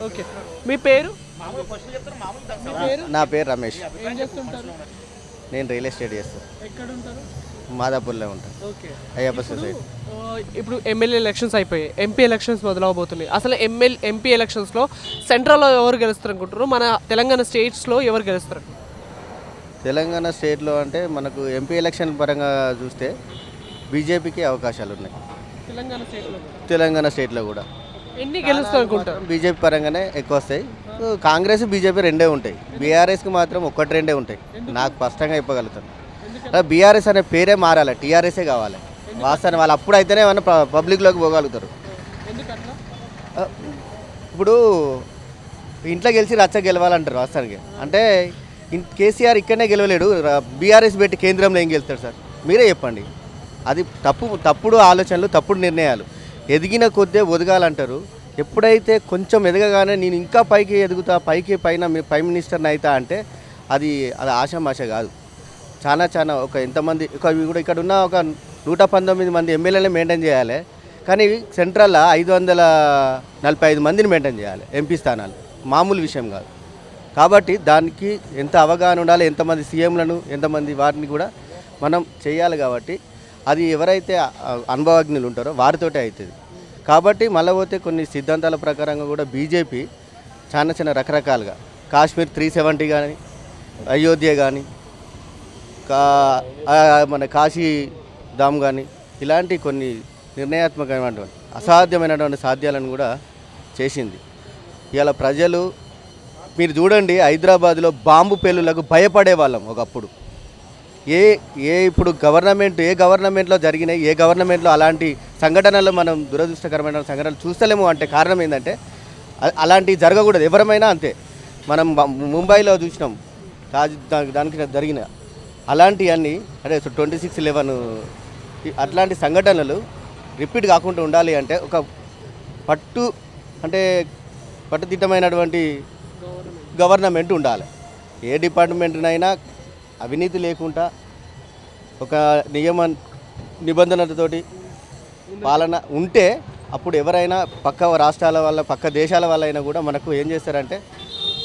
Okay. మీ పేరు? నా పేరు రమేష్. ఏం చేస్తుంటారు? నేను రియల్ ఎస్టేట్ చేస్తాను. ఎక్కడ ఉంటారు? మాదాపూర్లో ఉంటాను. ఓకే. అయ్యప్ప సొసైటీ. ఇప్పుడు ఎమ్మెల్యే ఎలక్షన్స్ అయిపోయాయి, ఎంపీ ఎలక్షన్స్ మొదలవబోతున్నాయి. అసలు ఎంపీ ఎలక్షన్స్లో సెంట్రల్లో ఎవరు గెలుస్తారు అనుకుంటారు? మన తెలంగాణ స్టేట్స్లో ఎవరు గెలుస్తారు? తెలంగాణ స్టేట్లో అంటే మనకు ఎంపీ ఎలక్షన్ పరంగా చూస్తే బీజేపీకి అవకాశాలు ఉన్నాయి. తెలంగాణ స్టేట్లో కూడా ఎన్ని గెలుస్తారు అనుకుంటారు? బీజేపీ పరంగానే ఎక్కువ వస్తాయి. కాంగ్రెస్ బీజేపీ రెండే ఉంటాయి. బీఆర్ఎస్కి మాత్రం ఒకటి రెండే ఉంటాయి. నాకు స్పష్టంగా చెప్పగలుగుతాను. బీఆర్ఎస్ అనే పేరే మారాలి, టీఆర్ఎస్ఏ కావాలి. వాస్తవాన్ని వాళ్ళు అప్పుడు అయితేనే ఏమన్నా పబ్లిక్లోకి పోగలుగుతారు. ఇప్పుడు ఇంట్లో గెలిచి రచ్చ గెలవాలంటారు వాస్తవానికి. అంటే కేసీఆర్ ఇక్కడనే గెలవలేడు, బీఆర్ఎస్ పెట్టి కేంద్రంలో ఏం గెలుస్తాడు సార్? మీరే చెప్పండి. అది తప్పుడు ఆలోచనలు, తప్పుడు నిర్ణయాలు. ఎదిగిన కొద్దే ఒదగాలంటారు. ఎప్పుడైతే కొంచెం ఎదగగానే నేను ఇంకా పైకి ఎదుగుతా, పైన ప్రైమ్ మినిస్టర్ని అవుతా అంటే అది ఆషామాష కాదు. చాలా ఒక ఎంతమంది కూడా ఇక్కడ ఉన్న ఒక 119 మంది ఎమ్మెల్యేలు మెయింటైన్ చేయాలి. కానీ సెంట్రల్లో 545 మందిని మెయింటైన్ చేయాలి ఎంపీ స్థానాలు. మామూలు విషయం కాదు. కాబట్టి దానికి ఎంత అవగాహన ఉండాలి, ఎంతమంది సీఎంలను, ఎంతమంది వారిని కూడా మనం చేయాలి. కాబట్టి అది ఎవరైతే అనుభవజ్ఞులు ఉంటారో వారితోటే అవుతుంది. కాబట్టి మళ్ళీ పోతే కొన్ని సిద్ధాంతాల ప్రకారంగా కూడా బీజేపీ చిన్న రకరకాలుగా కాశ్మీర్ 370 కానీ, అయోధ్య కానీ, మన కాశీ ధామ్ కానీ ఇలాంటి కొన్ని నిర్ణయాత్మకమైనటువంటి అసాధ్యమైనటువంటి సాధ్యాలను కూడా చేసింది. ఇవాళ ప్రజలు మీరు చూడండి, హైదరాబాద్లో బాంబు పేలులకు భయపడే వాళ్ళం ఒకప్పుడు. ఇప్పుడు ఏ గవర్నమెంట్లో జరిగినాయి, ఏ గవర్నమెంట్లో అలాంటి సంఘటనలు మనం దురదృష్టకరమైన సంఘటనలు చూస్తలేము అంటే కారణం ఏంటంటే అలాంటివి జరగకూడదు. ఎవరమైనా అంతే. మనం ముంబైలో చూసినాం దానికి జరిగిన అలాంటివన్నీ, అంటే 26/11 అట్లాంటి సంఘటనలు రిపీట్ కాకుండా ఉండాలి అంటే ఒక పట్టుదిట్టమైనటువంటి గవర్నమెంట్ ఉండాలి. ఏ డిపార్ట్మెంట్నైనా అవినీతి లేకుండా ఒక నిబంధనలతోటి పాలన ఉంటే అప్పుడు ఎవరైనా పక్క రాష్ట్రాల వల్ల, పక్క దేశాల వల్ల అయినా కూడా మనకు ఏం చేస్తారంటే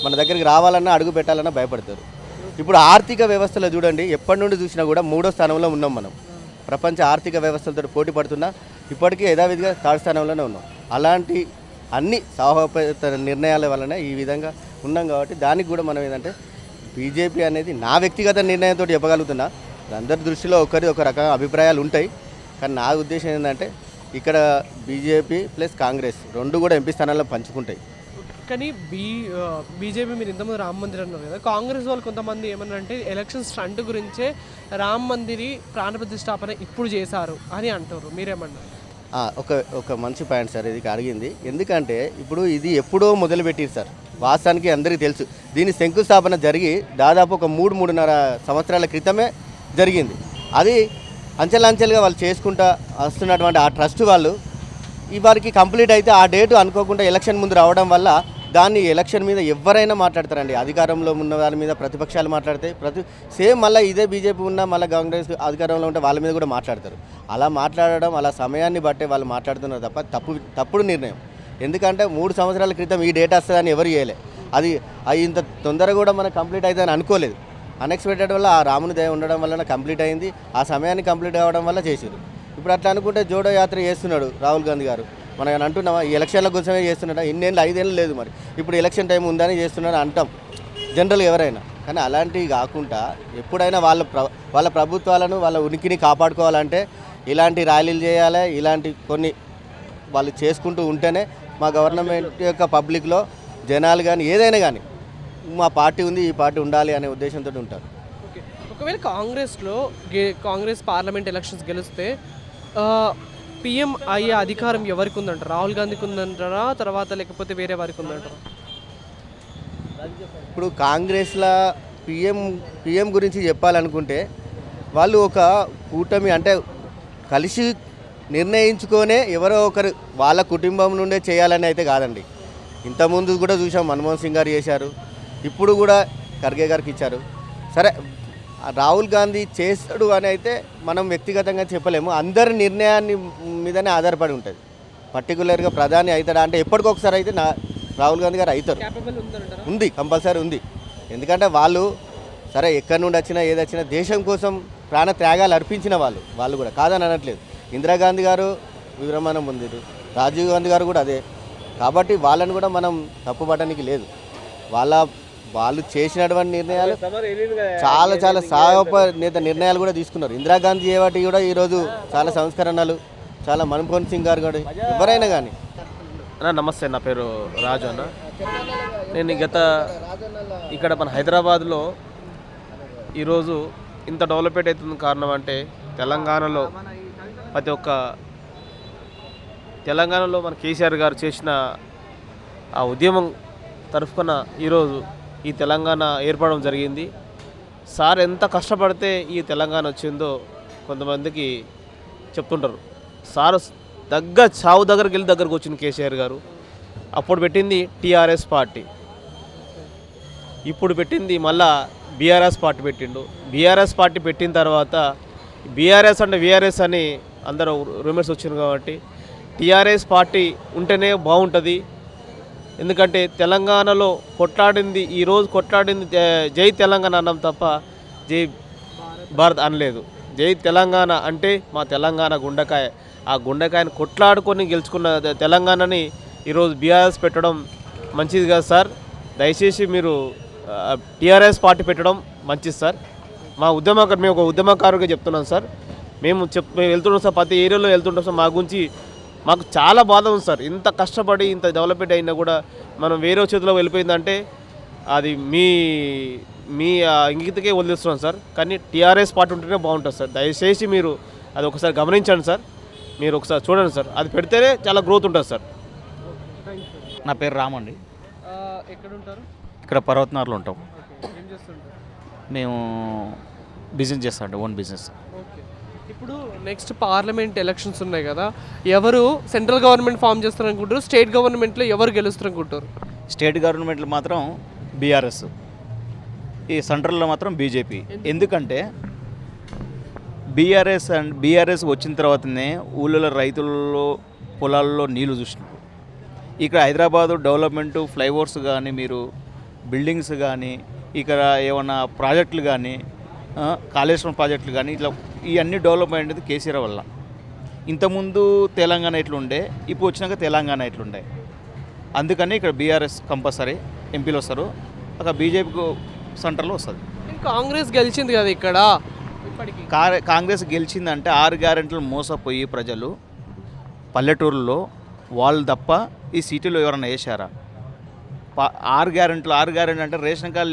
మన దగ్గరికి రావాలన్నా, అడుగు పెట్టాలన్నా భయపడతారు. ఇప్పుడు ఆర్థిక వ్యవస్థలో చూడండి, ఎప్పటి నుండి చూసినా కూడా 3వ స్థానంలో ఉన్నాం మనం. ప్రపంచ ఆర్థిక వ్యవస్థలతో పోటీ పడుతున్నా ఇప్పటికీ యథావిధిగా 3rd స్థానంలోనే ఉన్నాం. అలాంటి అన్ని సాహోపేత నిర్ణయాల వలన ఈ విధంగా ఉన్నాం. కాబట్టి దానికి కూడా మనం ఏంటంటే బీజేపీ అనేది నా వ్యక్తిగత నిర్ణయంతో చెప్పగలుగుతున్నా. అందరి దృష్టిలో ఒక రకమైన అభిప్రాయాలు ఉంటాయి. కానీ నా ఉద్దేశం ఏంటంటే ఇక్కడ బీజేపీ ప్లస్ కాంగ్రెస్ రెండు కూడా ఎంపీ స్థానాల్లో పంచుకుంటాయి. కానీ బీజేపీ మీరు ఇంతమంది రామ మందిర్ అన్నారు కదా, కాంగ్రెస్ వాళ్ళు కొంతమంది ఏమన్నారంటే ఎలక్షన్ స్టంట్ గురించే రామ మందిరి ప్రాణ ప్రతిష్టాపన ఇప్పుడు చేశారు అని అంటారు. మీరేమన్నారు? ఒక మంచి పాయింట్ సార్ ఇది అడిగింది. ఎందుకంటే ఇప్పుడు ఇది ఎప్పుడో మొదలుపెట్టారు సార్. వాస్తవానికి అందరికీ తెలుసు. దీని శంకుస్థాపన జరిగి దాదాపు ఒక 3-3.5 సంవత్సరాల క్రితమే జరిగింది. అది అంచెలంచెలుగా వాళ్ళు చేసుకుంటూ వస్తున్నటువంటి ఆ ట్రస్ట్ వాళ్ళు వారికి కంప్లీట్ అయితే ఆ డేటు అనుకోకుండా ఎలక్షన్ ముందు రావడం వల్ల దాన్ని ఎలక్షన్ మీద ఎవరైనా మాట్లాడతారండి. అధికారంలో ఉన్న వాళ్ళ మీద ప్రతిపక్షాలు మాట్లాడతాయి. సేమ్ మళ్ళీ ఇదే బీజేపీ ఉన్న మళ్ళీ కాంగ్రెస్ అధికారంలో ఉంటే వాళ్ళ మీద కూడా మాట్లాడతారు. అలా మాట్లాడడం, అలా సమయాన్ని బట్టే వాళ్ళు మాట్లాడుతున్నారు తప్ప తప్పుడు నిర్ణయం. ఎందుకంటే 3 సంవత్సరాల క్రితం ఈ డేట్ వస్తుందని ఎవరు చేయలే. అది ఇంత తొందరగా కూడా మనకు కంప్లీట్ అవుతుందని అనుకోలేదు. అన్ఎక్స్పెక్టెడ్ వల్ల ఆ రాముని దయ ఉండడం వల్ల కంప్లీట్ అయింది. ఆ సమయాన్ని కంప్లీట్ అవ్వడం వల్ల చేసారు. ఇప్పుడు అట్లా అనుకుంటే జోడో యాత్ర చేస్తున్నాడు రాహుల్ గాంధీ గారు. మనం అంటున్నామా ఈ ఎలక్షన్ల కోసమే చేస్తున్నాడా? 5 ఏళ్ళు లేదు మరి. ఇప్పుడు ఎలక్షన్ టైం ఉందని చేస్తున్నాడు అంటాం జనరల్గా ఎవరైనా. కానీ అలాంటివి కాకుండా ఎప్పుడైనా వాళ్ళ ప్రభుత్వాలను, వాళ్ళ ఉనికిని కాపాడుకోవాలంటే ఇలాంటి ర్యాలీలు చేయాలి. ఇలాంటి కొన్ని వాళ్ళు చేసుకుంటూ ఉంటేనే మా గవర్నమెంట్ యొక్క పబ్లిక్లో జనాలు కానీ ఏదైనా కానీ మా పార్టీ ఉంది, ఈ పార్టీ ఉండాలి అనే ఉద్దేశంతో ఉంటారు. ఓకే. ఒకవేళ కాంగ్రెస్ పార్లమెంట్ ఎలక్షన్స్ గెలిస్తే పిఎం అయ్యే అధికారం ఎవరికి ఉందంటారు? రాహుల్ గాంధీకి ఉందంటారా, తర్వాత లేకపోతే వేరే వారికి ఉందంటారా? ఇప్పుడు కాంగ్రెస్లో పిఎం గురించి చెప్పాలనుకుంటే వాళ్ళు ఒక కూటమి అంటే కలిసి నిర్ణయించుకొనే ఎవరో ఒకరు వాళ్ళ కుటుంబం నుండే చేయాలని అయితే కాదండి. ఇంతకుముందు కూడా చూసాం, మన్మోహన్ సింగ్ గారు చేశారు, ఇప్పుడు కూడా ఖర్గే గారికి ఇచ్చారు. సరే రాహుల్ గాంధీ చేస్తాడు అని అయితే మనం వ్యక్తిగతంగా చెప్పలేము. అందరి నిర్ణయాన్ని మీదనే ఆధారపడి ఉంటుంది. పర్టికులర్గా ప్రధాని అవుతాడా అంటే ఎప్పటికొకసారి అయితే రాహుల్ గాంధీ గారు అవుతారు. క్యాపబుల్ ఉందంటారా? ఉంది, కంపల్సరీ ఉంది. ఎందుకంటే వాళ్ళు సరే ఎక్కడి నుండి వచ్చినా ఏది వచ్చినా దేశం కోసం ప్రాణ త్యాగాలు అర్పించిన వాళ్ళు కూడా కాదని అనట్లేదు. ఇందిరాగాంధీ గారు విరమణం పొందారు, రాజీవ్ గాంధీ గారు కూడా అదే. కాబట్టి వాళ్ళని కూడా మనం తప్పుపట్టడానికి లేదు. వాళ్ళు చేసినటువంటి నిర్ణయాలు చాలా చాలా సాహోపనేత నిర్ణయాలు కూడా తీసుకున్నారు. ఇందిరాగాంధీ ఏవాటి కూడా ఈరోజు చాలా సంస్కరణలు, చాలా మన్మోహన్ సింగ్ గారు కూడా ఎవరైనా కానీ. నమస్తే, నా పేరు రాజు అన్న. నేను ఇక్కడ మన హైదరాబాద్లో ఈరోజు ఇంత డెవలప్మెంట్ అవుతుంది కారణం అంటే తెలంగాణలో మన కేసీఆర్ గారు చేసిన ఆ ఉద్యమం తరఫున ఈరోజు ఈ తెలంగాణ ఏర్పడడం జరిగింది. సార్ ఎంత కష్టపడితే ఈ తెలంగాణ వచ్చిందో కొంతమందికి చెప్తుంటారు. సార్ చావు దగ్గరకు వచ్చింది కేసీఆర్ గారు. అప్పుడు పెట్టింది టీఆర్ఎస్ పార్టీ, ఇప్పుడు పెట్టింది మళ్ళా బీఆర్ఎస్ పార్టీ పెట్టిండు. బీఆర్ఎస్ పార్టీ పెట్టిన తర్వాత బీఆర్ఎస్ అంటే వీఆర్ఎస్ అని అందరూ రూమర్స్ వచ్చింది. కాబట్టి టీఆర్ఎస్ పార్టీ ఉంటేనే బాగుంటుంది. ఎందుకంటే తెలంగాణలో ఈరోజు కొట్లాడింది జై తెలంగాణ అన్నాం తప్ప జై భారత్ అనలేదు. జై తెలంగాణ అంటే మా తెలంగాణ గుండెకాయ. ఆ గుండెకాయను కొట్లాడుకొని గెలుచుకున్న తెలంగాణని ఈరోజు బీఆర్ఎస్ పెట్టడం మంచిది కాదు సార్. దయచేసి మీరు టీఆర్ఎస్ పార్టీ పెట్టడం మంచిది సార్. మేము ఒక ఉద్యమకారుగా చెప్తున్నాం సార్. మేము వెళ్తున్నాం సార్, ప్రతి ఏరియాలో వెళ్తుంటాం సార్. మాకు చాలా బాధ ఉంది సార్. ఇంత కష్టపడి ఇంత డెవలప్మెంట్ అయినా కూడా మనం వేరే చేతిలో వెళ్ళిపోయిందంటే అది మీ ఇంగితకే వదిలేస్తున్నాం సార్. కానీ టీఆర్ఎస్ పార్టీ ఉంటేనే బాగుంటుంది సార్. దయచేసి మీరు అది ఒకసారి గమనించండి సార్. మీరు ఒకసారి చూడండి సార్. అది పెడితేనే చాలా గ్రోత్ ఉంటుంది సార్. నా పేరు రామండి. ఎక్కడ ఉంటారు? ఇక్కడ పర్వతనార్లో ఉంటాం. ఏం చేస్తుంటారు? మేము బిజినెస్ చేస్తాం, ఓన్ బిజినెస్. ఓకే. ఇప్పుడు నెక్స్ట్ పార్లమెంట్ ఎలక్షన్స్ ఉన్నాయి కదా, ఎవరు సెంట్రల్ గవర్నమెంట్ ఫామ్ చేస్తారు అనుకుంటారు? స్టేట్ గవర్నమెంట్లో ఎవరు గెలుస్తారు అనుకుంటారు? స్టేట్ గవర్నమెంట్లో మాత్రం బీఆర్ఎస్, ఈ సెంట్రల్లో మాత్రం బీజేపీ. ఎందుకంటే బీఆర్ఎస్ వచ్చిన తర్వాతనే ఊళ్ళో రైతులలో పొలాల్లో నీళ్లు చూసినాం. ఇక్కడ హైదరాబాదు డెవలప్మెంటు ఫ్లైఓవర్స్ కానీ, మీరు బిల్డింగ్స్ కానీ, ఇక్కడ ఏమన్నా ప్రాజెక్టులు కానీ, కాళేశ్వరం ప్రాజెక్టులు కానీ, ఇట్లా ఇవన్నీ డెవలప్మెంట్ అనేది కేసీఆర్ వల్ల. ఇంతకుముందు తెలంగాణ ఎట్లుండే, ఇప్పుడు వచ్చినాక తెలంగాణ ఎట్లుండే. అందుకని ఇక్కడ బీఆర్ఎస్ కంపల్సరీ ఎంపీలు వస్తారు. అక్కడ బీజేపీకి సెంటర్లో వస్తుంది. కాంగ్రెస్ గెలిచింది కదా ఇక్కడ. ఇప్పటికి కాంగ్రెస్ గెలిచిందంటే 6 గ్యారెంటీలు మోసపోయి ప్రజలు పల్లెటూరులో వాళ్ళు తప్ప ఈ సిటీలో ఎవరైనా వేసారా? 6 గ్యారెంటీ అంటే రేషన్ కార్డు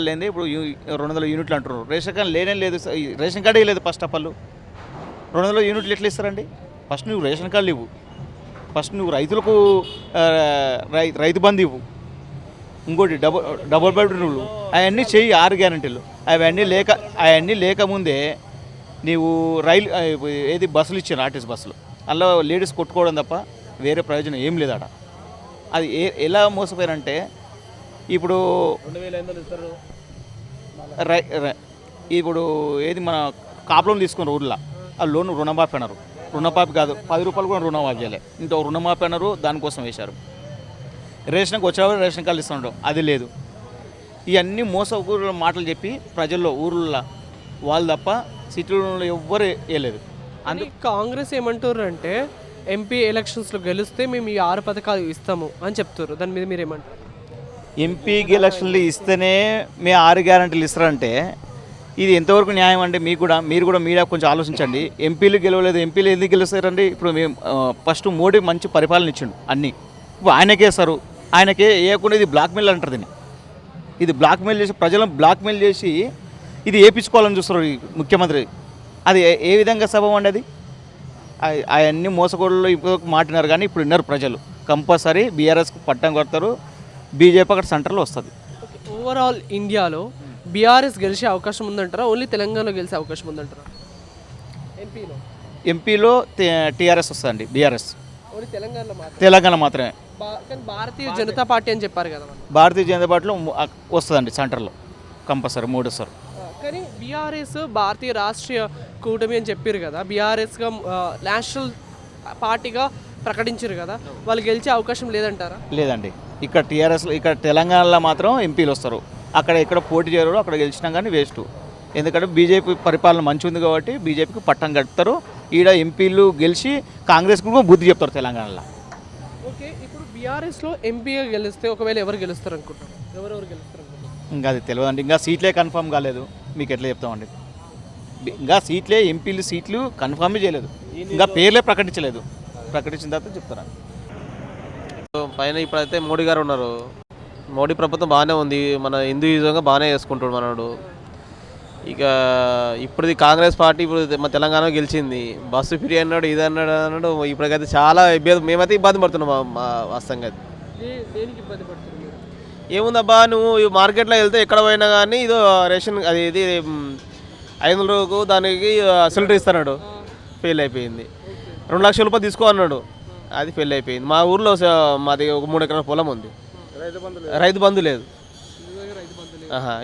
లేనిదే ఇప్పుడు 200 యూనిట్లు అంటున్నారు. రేషన్ కార్డు లేదు, రేషన్ కార్డే లేదు. ఫస్ట్ ఆఫ్ ఆల్ 200 యూనిట్లు ఎట్లా ఇస్తారండి? ఫస్ట్ నువ్వు రేషన్ కార్డులు ఇవ్వు, ఫస్ట్ నువ్వు రైతులకు రైతు బంధు ఇవ్వు, ఇంకోటి డబుల్ బెడ్రూమ్లు అవన్నీ చెయ్యి. 6 గ్యారెంటీలు అవన్నీ లేకముందే నీవు ఏది బస్సులు ఇచ్చాను, ఆర్టీసీ బస్సులు, అందులో లేడీస్ కొట్టుకోవడం తప్ప వేరే ప్రయోజనం ఏం లేదు ఆడ. అది ఎలా మోసపోయారంటే ఇప్పుడు ఇప్పుడు ఏది మన కాపులం తీసుకున్నారు ఊర్లో, ఆ లోన్ రుణమాఫీ అన్నారు. రుణమాఫీ కాదు, 10 రూపాయలు కూడా రుణమాఫీ చేయలేదు. ఇంత రుణమాఫీ అన్నారు, దానికోసం వేశారు. రేషన్కి వచ్చేవారు రేషన్ కార్డు ఇస్తుండడం, అది లేదు. ఇవన్నీ మోసకూర మాటలు చెప్పి ప్రజల్లో ఊర్లలో వాళ్ళు తప్ప సిటీలో ఎవ్వరు వేయలేదు. అందుకు కాంగ్రెస్ ఏమంటారు అంటే ఎంపీ ఎలక్షన్స్లో గెలిస్తే మేము ఈ 6 పథకాలు ఇస్తాము అని చెప్తారు. దాని మీద మీరు ఏమంటారు? ఎంపీకి ఎలక్షన్లు ఇస్తేనే మీ 6 గ్యారెంటీలు ఇస్తారంటే ఇది ఎంతవరకు న్యాయం అంటే మీరు కూడా మీడియా కొంచెం ఆలోచించండి. ఎంపీలు గెలవలేదు, ఎంపీలు ఎందుకు గెలుస్తారండి? ఇప్పుడు మేము ఫస్ట్ మోడీ మంచి పరిపాలన ఇచ్చిండు అన్నీ, ఇప్పుడు ఆయనకే ఇస్తారు. ఆయనకే వేయకుండా ఇది బ్లాక్మెయిల్ అంటారు. ఇది బ్లాక్మెయిల్ చేసి ప్రజలను బ్లాక్మెయిల్ చేసి ఇది వేయించుకోవాలని చూస్తారు ఈ ముఖ్యమంత్రి. అది ఏ విధంగా సభం అండి? అది అవన్నీ మోసగోళ్ళు ఇప్పుడు మాట్లాడినారు, కానీ ఇప్పుడు విన్నారు ప్రజలు. కంపల్సరీ బీఆర్ఎస్కి పట్టం కొడతారు, బీజేపీ అక్కడ సెంటర్లో వస్తుంది. ఓవరాల్ ఇండియాలో బీఆర్ఎస్ గెలిచే అవకాశం ఉందంటారా? ఓన్లీ తెలంగాణలో గెలిచే అవకాశం ఉందంటారా? ఎంపీలో టీఆర్ఎస్ వస్తుందండి, బీఆర్ఎస్ ఓన్లీ తెలంగాణ మాత్రమే. కానీ భారతీయ జనతా పార్టీ అని చెప్పారు కదా, భారతీయ జనతా పార్టీలో వస్తుందండి సెంటర్లో కంపల్సరీ 3 సార్. కానీ బీఆర్ఎస్ భారతీయ రాష్ట్రీయ కూటమి అని చెప్పారు కదా, బీఆర్ఎస్గా నేషనల్ పార్టీగా ప్రకటించారు కదా, వాళ్ళు గెలిచే అవకాశం లేదంటారా? లేదండి, ఇక్కడ టీఆర్ఎస్లో ఇక్కడ తెలంగాణలో మాత్రం ఎంపీలు వస్తారు, అక్కడ ఎక్కడ పోటీ చేయరు, అక్కడ గెలిచినా కానీ వేస్ట్. ఎందుకంటే బీజేపీ పరిపాలన మంచి ఉంది కాబట్టి బీజేపీకి పట్టం కడతారు. ఈడ ఎంపీలు గెలిచి కాంగ్రెస్కు బుద్ధి చెప్తారు తెలంగాణలో. ఓకే, ఇప్పుడు బీఆర్ఎస్లో ఎంపీగా గెలిస్తే ఒకవేళ ఎవరు గెలుస్తారు అనుకుంటారు? ఎవరెవరు గెలుస్తారు అనుకుంటారు? ఇంకా అది తెలియదండి, ఇంకా సీట్లే కన్ఫర్మ్ కాలేదు. మీకు ఎట్లా చెప్తామండి, ఇంకా సీట్లే ఎంపీలు సీట్లు కన్ఫర్మే చేయలేదు, ఇంకా పేర్లే ప్రకటించలేదు. ప్రకటించిన తర్వాత చెప్తారా. పైన ఇప్పుడైతే మోడీ గారు ఉన్నారు. మోడీ ప్రభుత్వం బాగానే ఉంది, మన హిందూయిజంగా బాగానే చేసుకుంటాడు మనోడు. ఇక ఇప్పుడు కాంగ్రెస్ పార్టీ ఇప్పుడు మన తెలంగాణ గెలిచింది, బస్సు ఫ్రీ అన్నాడు, ఇది అన్నాడు. ఇప్పటికైతే చాలా ఇబ్బంది, మేమైతే ఇబ్బంది పడుతున్నాం వాస్తవంగా. దేనికి ఇబ్బంది పడుతుంది? ఏముందబ్బా, నువ్వు మార్కెట్లో వెళ్తే ఎక్కడ పోయినా కానీ ఇదో రేషన్ అది ఇది 500 రూపాయలకు దానికి సిలిండర్ ఇస్తున్నాడు, ఫెయిల్ అయిపోయింది. 2 లక్షల రూపాయలు తీసుకో అన్నాడు, అది ఫెయిల్ అయిపోయింది. మా ఊర్లో మాది ఒక 3 ఎకరాల పొలం ఉంది, రైతు బంధు లేదు,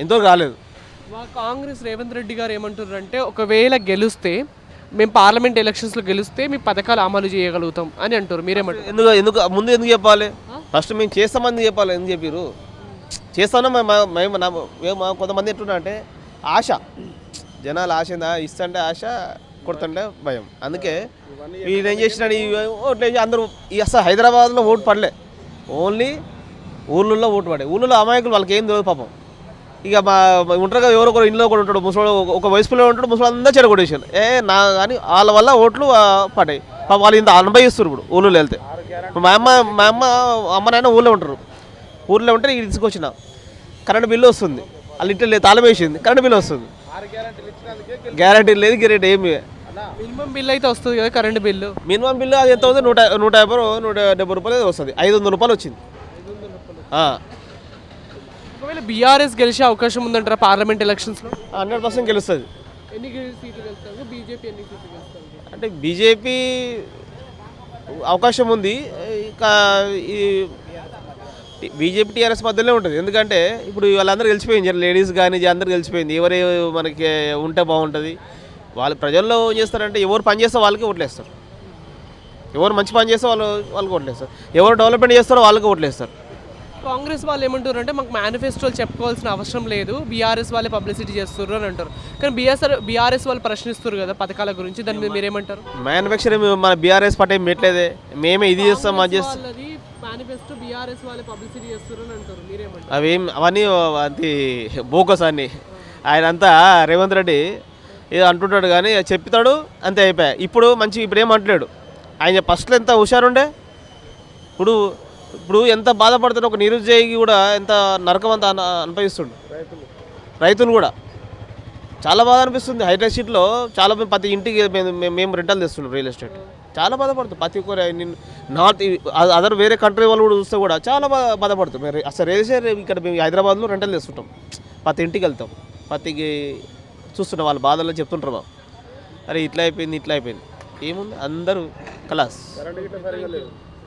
ఇంతవరకు రాలేదు. మా కాంగ్రెస్ రేవంత్ రెడ్డి గారు ఏమంటున్నారంటే, ఒకవేళ గెలిస్తే మేము పార్లమెంట్ ఎలక్షన్స్లో గెలిస్తే మీ పథకాలు అమలు చేయగలుగుతాం అని అంటారు. మీరేమంటారు? ఎందుకు ముందు ఎందుకు చెప్పాలి? ఫస్ట్ మేము చేస్తామని చెప్పాలి. ఎందుకు చెప్పారు? చేస్తాను మేము కొంతమంది ఎట్లున్నా అంటే ఆశ, జనాలు ఆశ ఇస్తుంటే ఆశ, కొడుతుంటే భయం. అందుకే వీళ్ళు ఏం చేసినాడు, ఓట్లు అందరూ అసలు హైదరాబాద్లో ఓటు పడలే, ఓన్లీ ఊళ్ళల్లో ఓటు పడే. ఊళ్ళో అమాయకులు వాళ్ళకి ఏం తెలియదు పాపం. ఇక మా ఉంటారు కదా, ఎవరో ఒకరు ఇంట్లో కూడా ఉంటాడు, ముసలి ఒక వయసులో ఉంటాడు, ముసలి అందరూ చెడగొట్టేసారు. నా కానీ వాళ్ళ వల్ల ఓట్లు పడ్డాయి. వాళ్ళు ఇంత అనుభవిస్తారు ఇప్పుడు ఊళ్ళో వెళ్తే. మా అమ్మ నాయన ఊళ్ళో ఉంటారు, ఊళ్ళో ఉంటే ఇది తీసుకొచ్చిన కరెంట్ బిల్లు వస్తుంది, వాళ్ళ ఇంట్లో లేదు, తాళం వేసింది, కరెంట్ బిల్లు వస్తుంది. గ్యారంటీ లేదు, గ్యారెంటీ ఏమి. మినిమం బిల్ అయితే వస్తుంది కదా, కరెంట్ బిల్లు. మినిమం బిల్లు అది ఎంత అవుతుంది? 150 రూపాయలు వస్తుంది. 500 రూపాయలు వచ్చింది. ఒకవేళ బీఆర్ఎస్ గెలిచే అవకాశం ఉందంటారా పార్లమెంట్ ఎలక్షన్స్లో? 100% గెలుస్తుంది. ఎన్ని సీట్లు గెలుస్తారు? బీజేపీ ఎన్ని సీట్లు గెలుస్తారు? అంటే బీజేపీ అవకాశం ఉంది. ఇక ఈ బీజేపీ టీఆర్ఎస్ మధ్యలో ఉంటుంది. ఎందుకంటే ఇప్పుడు వాళ్ళందరూ గెలిచిపోయింది, లేడీస్ కానీ అందరూ గెలిచిపోయింది. ఎవరు మనకి ఉంటే బాగుంటుంది. వాళ్ళు ప్రజల్లో ఏం చేస్తారంటే, ఎవరు పని చేస్తే వాళ్ళకి ఓట్లేస్తారు, ఎవరు మంచి పని చేస్తే వాళ్ళకి ఓట్లేస్తారు, ఎవరు డెవలప్మెంట్ చేస్తారో వాళ్ళకి ఓట్లేస్తారు. కాంగ్రెస్ వాళ్ళు ఏమంటారు అంటే, మాకు మేనిఫెస్టోలు చెప్పుకోవాల్సిన అవసరం లేదు, బీఆర్ఎస్ వాళ్ళే పబ్లిసిటీ చేస్తున్నారు అని అంటారు. కానీ బీఆర్ఎస్ వాళ్ళు ప్రశ్నిస్తారు కదా పథకాల గురించి, దాని మీద మీరేమంటారు? మ్యానుఫ్యాక్చరింగ్ మన బీఆర్ఎస్ పార్టీ పెట్టలేదే, మేమే ఇది చేస్తాం అది చేస్తాం. మేనిఫెస్టో బీఆర్ఎస్ వాళ్ళే పబ్లిసిటీ చేస్తున్నారు అని అంటారు, మీరేమంటారు? అవన్నీ అది బోకస్ అన్ని. ఆయన అంతా రేవంత్ రెడ్డి ఏదో అంటుంటాడు కానీ చెప్తాడు అంతే, అయిపోయా. ఇప్పుడు ఏమంటలేడు ఆయన. ఫస్ట్లో ఎంత హుషారుండే, ఇప్పుడు ఎంత బాధపడుతుండే, ఒక నిరుద్యోగి కూడా ఎంత నరకం అంతా అనుభవిస్తుండు. రైతులు కూడా చాలా బాధ అనిపిస్తుంది. హైటెక్ సిటీలో చాలా ప్రతి ఇంటికి మేము రెంటల్ తెస్తున్నాం, రియల్ ఎస్టేట్. చాలా బాధపడుతుంది ప్రతి ఒక్కరు. నార్త్ అదర్ వేరే కంట్రీ వాళ్ళు కూడా చూస్తే కూడా చాలా బాధపడుతుంది. అసలు రియల్ ఎస్టేట్ ఇక్కడ మేము హైదరాబాద్లో రెంటల్ తెస్తుంటాం, ప్రతి ఇంటికి వెళ్తాం, ప్రతికి చూస్తుంటాం, వాళ్ళ బాధల్లో చెప్తుంటారు బాబు. అరే ఇట్లా అయిపోయింది, ఇట్లా అయిపోయింది, ఏముంది అందరూ కలాస్.